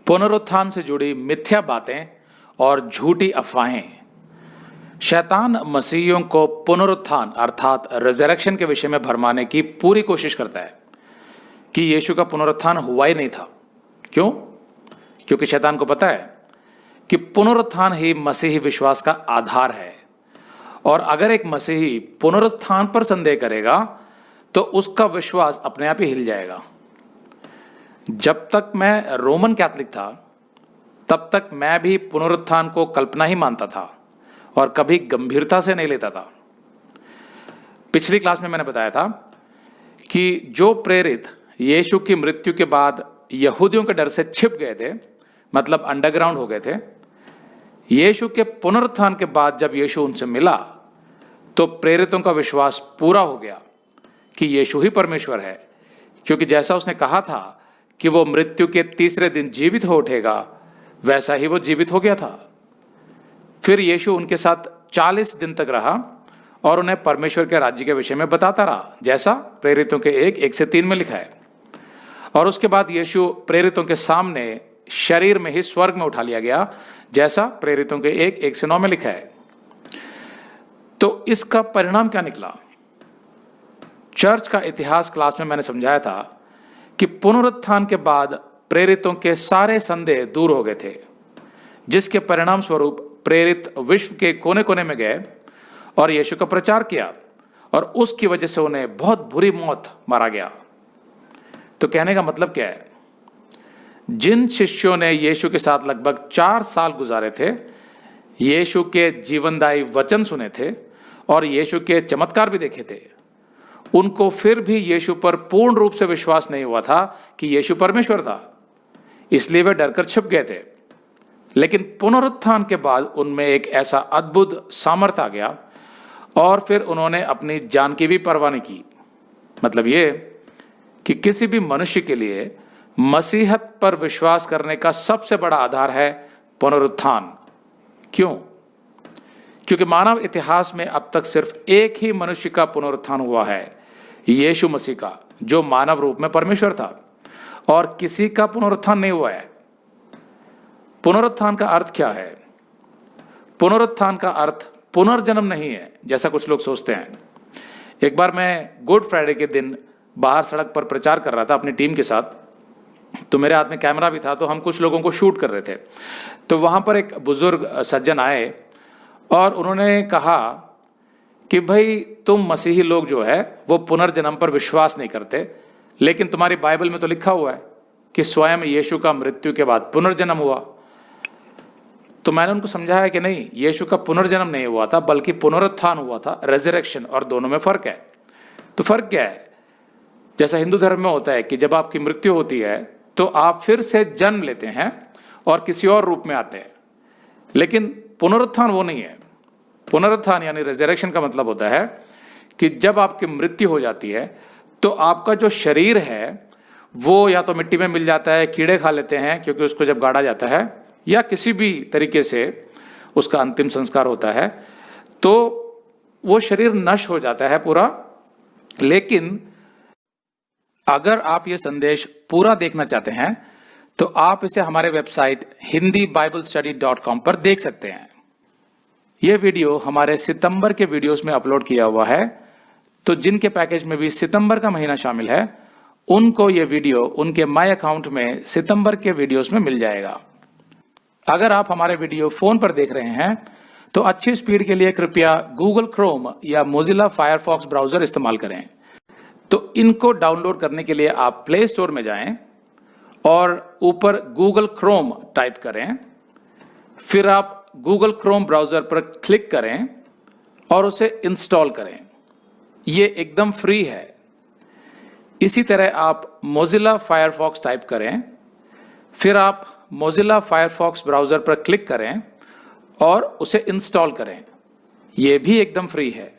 पुनरुत्थान से जुड़ी मिथ्या बातें और झूठी अफवाहें। शैतान मसीहियों को पुनरुत्थान अर्थात रिजरेक्शन के विषय में भरमाने की पूरी कोशिश करता है कि यीशु का पुनरुत्थान हुआ ही नहीं था। क्यों? क्योंकि शैतान को पता है कि पुनरुत्थान ही मसीही विश्वास का आधार है, और अगर एक मसीही पुनरुत्थान पर संदेह करेगा तो उसका विश्वास अपने आप ही हिल जाएगा। जब तक मैं रोमन कैथोलिक था तब तक मैं भी पुनरुत्थान को कल्पना ही मानता था और कभी गंभीरता से नहीं लेता था। पिछली क्लास में मैंने बताया था कि जो प्रेरित यीशु की मृत्यु के बाद यहूदियों के डर से छिप गए थे, मतलब अंडरग्राउंड हो गए थे, यीशु के पुनरुत्थान के बाद जब यीशु उनसे मिला तो प्रेरितों का विश्वास पूरा हो गया कि यीशु ही परमेश्वर है, क्योंकि जैसा उसने कहा था कि वो मृत्यु के तीसरे दिन जीवित हो उठेगा, वैसा ही वो जीवित हो गया था। फिर यीशु उनके साथ 40 दिन तक रहा और उन्हें परमेश्वर के राज्य के विषय में बताता रहा, जैसा प्रेरितों के 1:1-3 में लिखा है। और उसके बाद यीशु प्रेरितों के सामने शरीर में ही स्वर्ग में उठा लिया गया, जैसा प्रेरितों के 1:1-9 में लिखा है। तो इसका परिणाम क्या निकला? चर्च का इतिहास क्लास में मैंने समझाया था कि पुनरुत्थान के बाद प्रेरितों के सारे संदेह दूर हो गए थे, जिसके परिणाम स्वरूप प्रेरित विश्व के कोने कोने में गए और यीशु का प्रचार किया, और उसकी वजह से उन्हें बहुत बुरी मौत मारा गया। तो कहने का मतलब क्या है? जिन शिष्यों ने यीशु के साथ लगभग 4 साल गुजारे थे, यीशु के जीवनदायी वचन सुने थे और यीशु के चमत्कार भी देखे थे, उनको फिर भी यीशु पर पूर्ण रूप से विश्वास नहीं हुआ था कि यीशु परमेश्वर था, इसलिए वे डरकर छिप गए थे। लेकिन पुनरुत्थान के बाद उनमें एक ऐसा अद्भुत सामर्थ्य आ गया और फिर उन्होंने अपनी जान की भी परवाह नहीं की। मतलब ये कि किसी भी मनुष्य के लिए मसीहत पर विश्वास करने का सबसे बड़ा आधार है पुनरुत्थान। क्यों? क्योंकि मानव इतिहास में अब तक सिर्फ एक ही मनुष्य का पुनरुत्थान हुआ है, यीशु मसीह का, जो मानव रूप में परमेश्वर था, और किसी का पुनरुत्थान नहीं हुआ है। पुनरुत्थान का अर्थ क्या है? पुनरुत्थान का अर्थ पुनर्जन्म नहीं है, जैसा कुछ लोग सोचते हैं। एक बार मैं गुड फ्राइडे के दिन बाहर सड़क पर प्रचार कर रहा था अपनी टीम के साथ, तो मेरे हाथ में कैमरा भी था, तो हम कुछ लोगों को शूट कर रहे थे। तो वहां पर एक बुजुर्ग सज्जन आए और उन्होंने कहा कि भाई, तुम मसीही लोग जो है वो पुनर्जन्म पर विश्वास नहीं करते, लेकिन तुम्हारी बाइबल में तो लिखा हुआ है कि स्वयं यीशु का मृत्यु के बाद पुनर्जन्म हुआ। तो मैंने उनको समझाया कि नहीं, यीशु का पुनर्जन्म नहीं हुआ था, बल्कि पुनरुत्थान हुआ था, रेजरेक्शन, और दोनों में फर्क है। तो फर्क क्या है? जैसा हिंदू धर्म में होता है कि जब आपकी मृत्यु होती है तो आप फिर से जन्म लेते हैं और किसी और रूप में आते हैं, लेकिन पुनरुत्थान वो नहीं है। पुनरुत्थान यानी रिजरेक्शन का मतलब होता है कि जब आपकी मृत्यु हो जाती है तो आपका जो शरीर है वो या तो मिट्टी में मिल जाता है, कीड़े खा लेते हैं क्योंकि उसको जब गाड़ा जाता है, या किसी भी तरीके से उसका अंतिम संस्कार होता है, तो वो शरीर नष्ट हो जाता है पूरा। लेकिन अगर आप ये संदेश पूरा देखना चाहते हैं तो आप इसे हमारे वेबसाइट hindiBiblestudy.com पर देख सकते हैं। यह वीडियो हमारे सितंबर के वीडियोस में अपलोड किया हुआ है, तो जिनके पैकेज में भी सितंबर का महीना शामिल है, उनको यह वीडियो उनके माय अकाउंट में सितंबर के वीडियोस में मिल जाएगा। अगर आप हमारे वीडियो फोन पर देख रहे हैं तो अच्छी स्पीड के लिए कृपया गूगल क्रोम या मोजिला फायरफॉक्स ब्राउजर इस्तेमाल करें। तो इनको डाउनलोड करने के लिए आप प्ले स्टोर में जाएं और ऊपर गूगल क्रोम टाइप करें, फिर आप गूगल क्रोम ब्राउजर पर क्लिक करें और उसे इंस्टॉल करें। ये एकदम फ्री है। इसी तरह आप मोजिला फायरफॉक्स टाइप करें, फिर आप मोजिला फायरफॉक्स ब्राउजर पर क्लिक करें और उसे इंस्टॉल करें। यह भी एकदम फ्री है।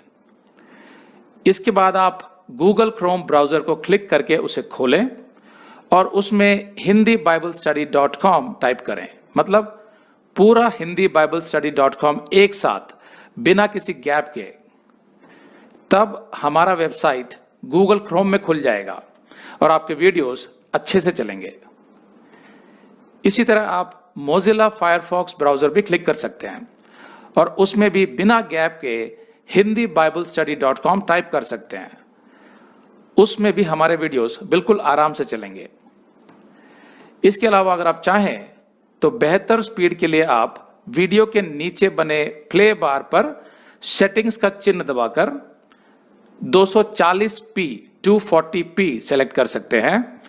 इसके बाद आप गूगल क्रोम ब्राउजर को क्लिक करके उसे खोलें और उसमें hindiBiblestudy.com टाइप करें, मतलब पूरा hindiBiblestudy.com एक साथ, बिना किसी गैप के। तब हमारा वेबसाइट गूगल क्रोम में खुल जाएगा और आपके वीडियोस अच्छे से चलेंगे। इसी तरह आप मोजिला फायरफॉक्स ब्राउजर भी क्लिक कर सकते हैं और उसमें भी बिना गैप के hindiBiblestudy.com टाइप कर सकते हैं। उसमें भी हमारे वीडियोस बिल्कुल आराम से चलेंगे। इसके अलावा अगर आप चाहें तो बेहतर स्पीड के लिए आप वीडियो के नीचे बने प्ले बार पर सेटिंग्स का चिन्ह दबाकर 240p 240p सेलेक्ट कर सकते हैं,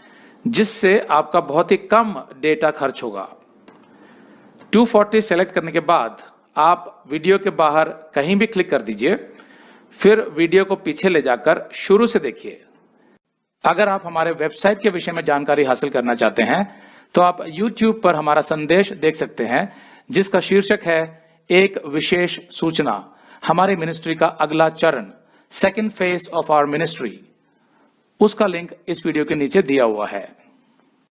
जिससे आपका बहुत ही कम डेटा खर्च होगा। 240 सेलेक्ट करने के बाद आप वीडियो के बाहर कहीं भी क्लिक कर दीजिए, फिर वीडियो को पीछे ले जाकर शुरू से देखिए। अगर आप हमारे वेबसाइट के विषय में जानकारी हासिल करना चाहते हैं तो आप YouTube पर हमारा संदेश देख सकते हैं, जिसका शीर्षक है एक विशेष सूचना, हमारी मिनिस्ट्री का अगला चरण, second phase of our ministry. उसका लिंक इस वीडियो के नीचे दिया हुआ है।